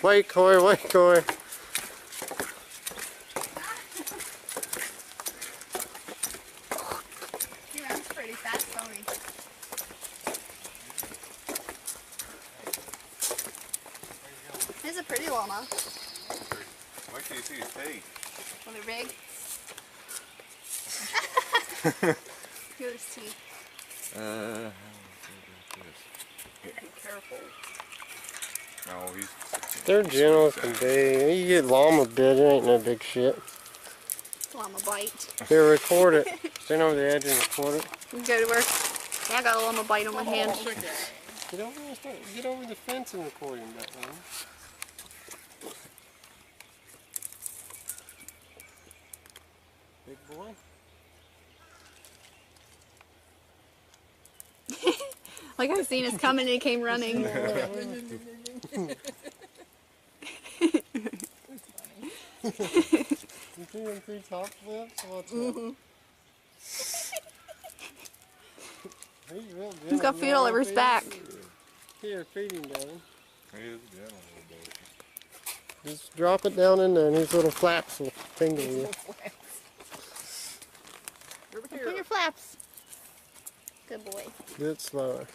Wait, Corey, wait, Corey. He runs pretty fast, don't he? He's a pretty llama. Wait till you see his teeth. Well, they're big. Here's his teeth. Be careful. No, he's... They're gentle as can be. You get llama bit, it ain't no big shit. Llama bite. Here, record it. Stand over the edge and record it. You go to work. Yeah, I got a llama bite on my hand. Get over the fence and record him that way. Big boy. Like I seen us coming and he came running. You see them 3 top flips? What's up? He's got feet all over his back. Here, feed him, Daddy. He is gentle a little bit. Just drop it down in there and these little flaps will tingle you. Open your flaps. Good boy. Do it slower.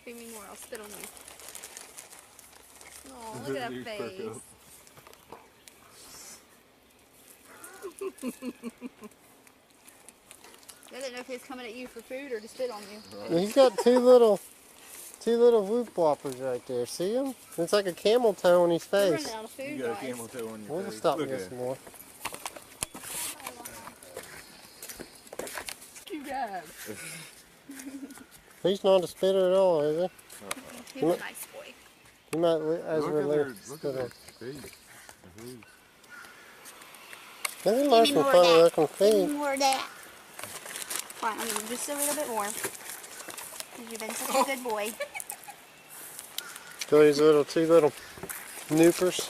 Feed me more, I'll spit on you. Oh, look at that face. I didn't know if he was coming at you for food or to spit on you. And he's got two little whoop whoppers right there. See him? It's like a camel toe on his We're face. running out of food, You got a guys. camel toe on your We'll face. just stop Look this at it. more. You guys. He's not a spitter at all, is he? He's a nice boy. He might, as we're Look spit at their on. feet. Maybe learn some funny looking feet. More of that. Fine, I'm gonna just a little bit more. Because you've been such a good boy. So these 2 little noopers.